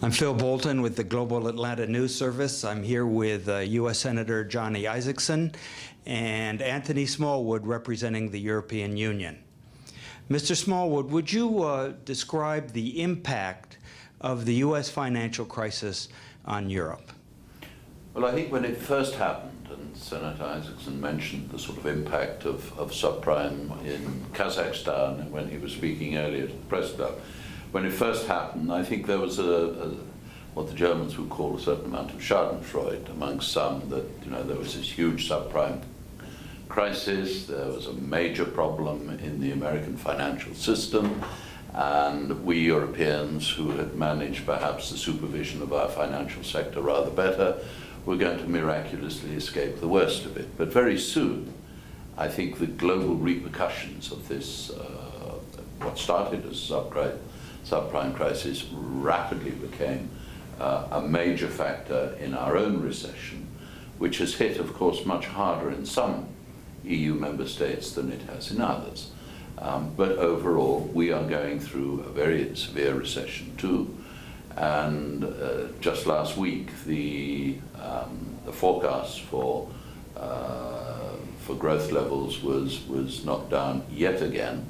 I'm Phil Bolton with the Global Atlanta News Service. I'm here with U.S. Senator Johnny Isakson and Anthony Smallwood representing the European Union. Mr. Smallwood, would you describe the impact of the U.S. financial crisis on Europe? Well, I think when it first happened, and Senator Isakson mentioned the sort of impact of subprime in Kazakhstan when he was speaking earlier to the press club, when it first happened, I think there was what the Germans would call a certain amount of Schadenfreude amongst some, that there was this huge subprime crisis, there was a major problem in the American financial system, and we Europeans, who had managed perhaps the supervision of our financial sector rather better, were going to miraculously escape the worst of it. But very soon, I think the global repercussions of this, what started as subprime crisis, rapidly became a major factor in our own recession, which has hit, of course, much harder in some EU member states than it has in others. But overall, we are going through a very severe recession too. And just last week, the forecast for growth levels was knocked down yet again.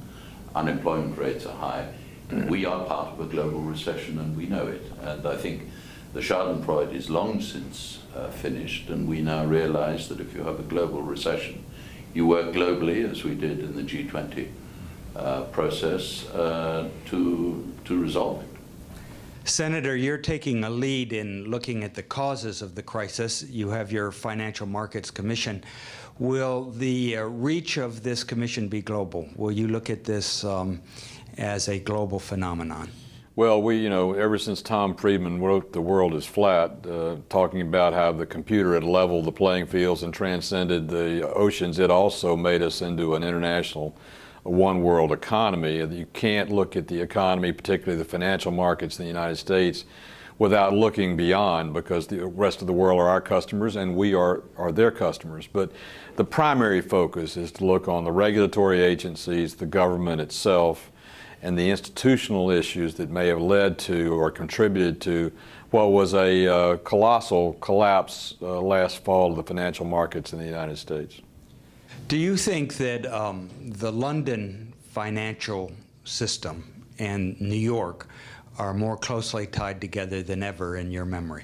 Unemployment rates are high. We are part of a global recession, and we know it. And I think the Schadenfreude is long since finished, and we now realize that if you have a global recession, you work globally, as we did in the G20 process, to resolve it. Senator, you're taking a lead in looking at the causes of the crisis. You have your Financial Markets Commission. Will the reach of this commission be global? Will you look at this as a global phenomenon? Well, ever since Tom Friedman wrote The World is Flat, talking about how the computer had leveled the playing fields and transcended the oceans, it also made us into an international one world economy. You can't look at the economy, particularly the financial markets in the United States, without looking beyond, because the rest of the world are our customers and we are their customers. But the primary focus is to look on the regulatory agencies, the government itself, and the institutional issues that may have led to or contributed to what was a colossal collapse last fall of the financial markets in the United States. Do you think that the London financial system and New York are more closely tied together than ever in your memory?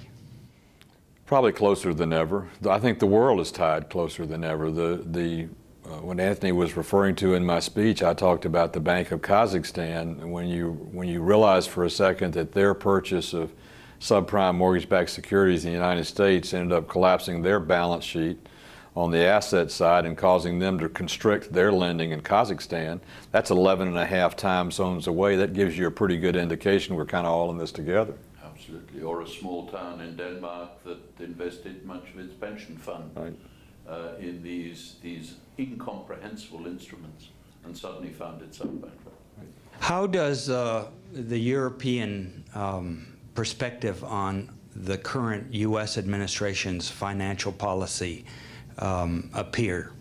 Probably closer than ever. I think the world is tied closer than ever. When Anthony was referring to in my speech, I talked about the Bank of Kazakhstan. When you realize for a second that their purchase of subprime mortgage-backed securities in the United States ended up collapsing their balance sheet on the asset side and causing them to constrict their lending in Kazakhstan, that's 11.5 time zones away. That gives you a pretty good indication we're kind of all in this together. Absolutely. Or a small town in Denmark that invested much of its pension fund in these incomprehensible instruments and suddenly found itself bankrupt. How does the European perspective on the current U.S. administration's financial policy appear?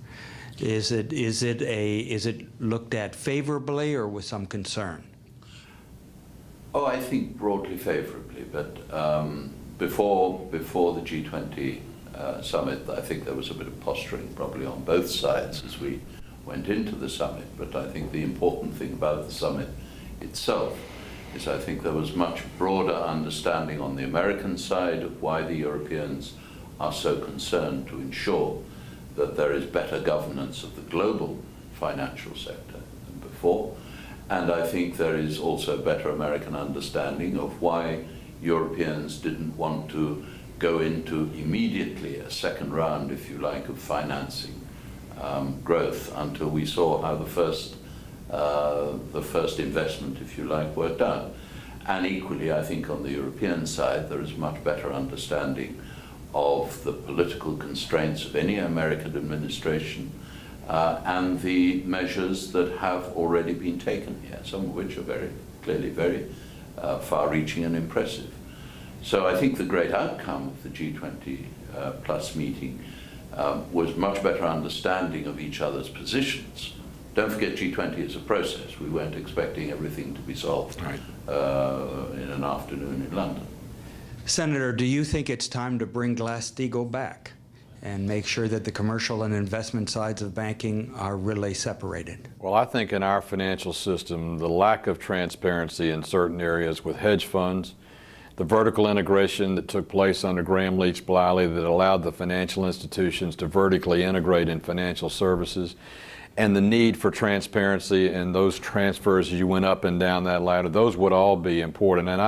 Is it looked at favorably or with some concern? Oh, I think broadly favorably, but before the G20 summit, I think there was a bit of posturing probably on both sides as we went into the summit. But I think the important thing about the summit itself is I think there was much broader understanding on the American side of why the Europeans are so concerned to ensure that there is better governance of the global financial sector than before. And I think there is also better American understanding of why Europeans didn't want to go into immediately a second round, if you like, of financing growth until we saw how the first investment, if you like, worked out. And equally, I think on the European side, there is much better understanding of the political constraints of any American administration and the measures that have already been taken here, some of which are very clearly very far-reaching and impressive. So I think the great outcome of the G20 plus meeting was much better understanding of each other's positions. Don't forget, G20 is a process. We weren't expecting everything to be solved in an afternoon in London. Senator, do you think it's time to bring Glass-Steagall back and make sure that the commercial and investment sides of banking are really separated? Well, I think in our financial system, the lack of transparency in certain areas with hedge funds, the vertical integration that took place under Graham Leach Bliley that allowed the financial institutions to vertically integrate in financial services, and the need for transparency in those transfers as you went up and down that ladder, those would all be important. And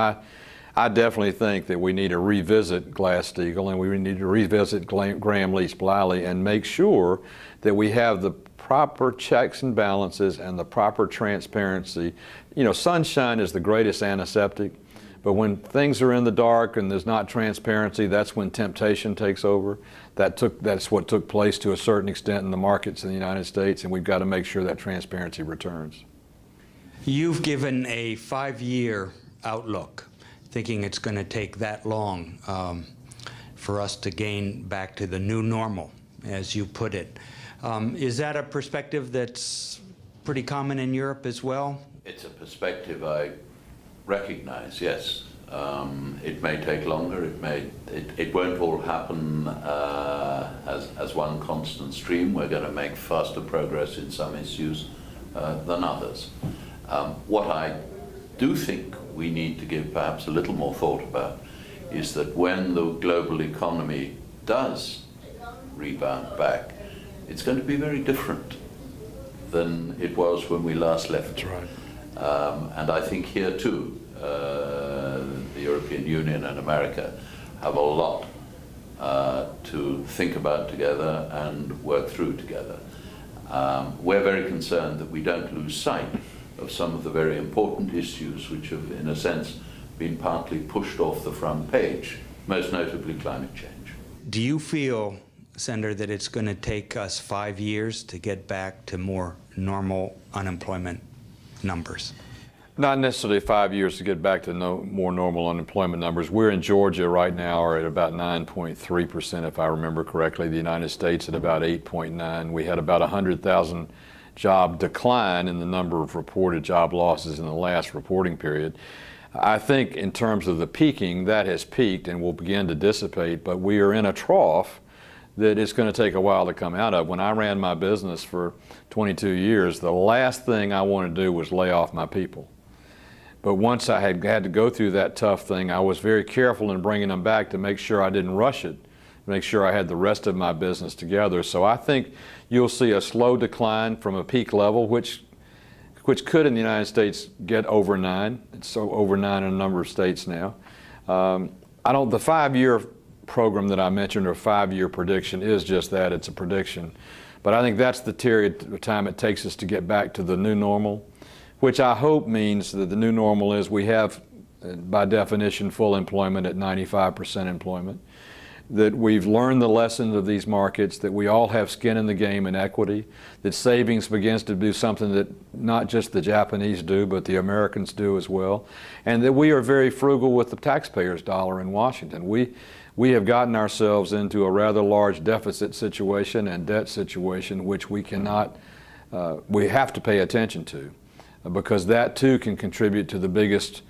I definitely think that we need to revisit Glass-Steagall and we need to revisit Graham Leach Bliley and make sure that we have the proper checks and balances and the proper transparency. You know, sunshine is the greatest antiseptic, but when things are in the dark and there's not transparency, that's when temptation takes over. That's what took place to a certain extent in the markets in the United States, and we've got to make sure that transparency returns. You've given a 5-year outlook, thinking it's going to take that long for us to gain back to the new normal, as you put it. Is that a perspective that's pretty common in Europe as well? It's a perspective I recognize, yes. It may take longer. It won't all happen as one constant stream. We're going to make faster progress in some issues than others. What I do think we need to give perhaps a little more thought about is that when the global economy does rebound back, it's going to be very different than it was when we last left. That's right. And I think here too, the European Union and America have a lot to think about together and work through together. We're very concerned that we don't lose sight of some of the very important issues which have, in a sense, been partly pushed off the front page, most notably climate change. Do you feel, Senator, that it's going to take us 5 years to get back to more normal unemployment numbers? Not necessarily 5 years to get back to more normal unemployment numbers. We're in Georgia right now are at about 9.3%, if I remember correctly. The United States at about 8.9. We had about 100,000 job decline in the number of reported job losses in the last reporting period. I think in terms of the peaking, that has peaked and will begin to dissipate, but we are in a trough that it's going to take a while to come out of. When I ran my business for 22 years, the last thing I wanted to do was lay off my people. But once I had to go through that tough thing, I was very careful in bringing them back to make sure I didn't rush it, make sure I had the rest of my business together. So I think you'll see a slow decline from a peak level, which could in the United States get over 9. It's so over 9 in a number of states now. The 5-year program that I mentioned, or 5-year prediction, is just that, it's a prediction. But I think that's the period of time it takes us to get back to the new normal, which I hope means that the new normal is we have, by definition, full employment at 95% employment, that we've learned the lessons of these markets, that we all have skin in the game and equity, that savings begins to do something that not just the Japanese do, but the Americans do as well, and that we are very frugal with the taxpayers' dollar in Washington. We have gotten ourselves into a rather large deficit situation and debt situation, which we have to pay attention to, because that too can contribute to the biggest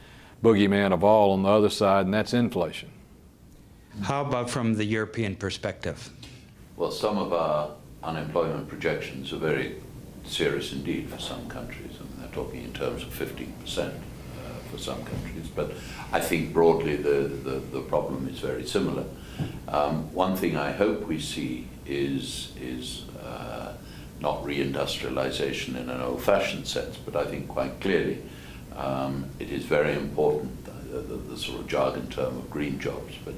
boogeyman of all on the other side, and that's inflation. How about from the European perspective? Well, some of our unemployment projections are very serious indeed for some countries. I mean, they're talking in terms of 15% for some countries. But I think broadly the problem is very similar. One thing I hope we see is not reindustrialization in an old-fashioned sense, but I think quite clearly it is very important, the sort of jargon term of green jobs, but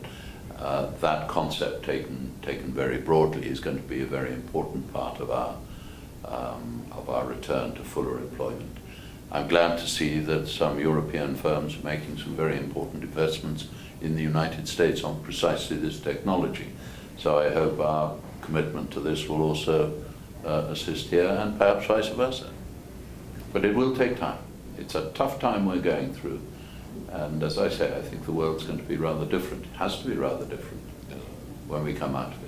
that concept taken very broadly is going to be a very important part of our return to fuller employment. I'm glad to see that some European firms are making some very important investments in the United States on precisely this technology. So I hope our commitment to this will also assist here, and perhaps vice versa. But it will take time. It's a tough time we're going through. And as I say, I think the world's going to be rather different. It has to be rather different when we come out of it.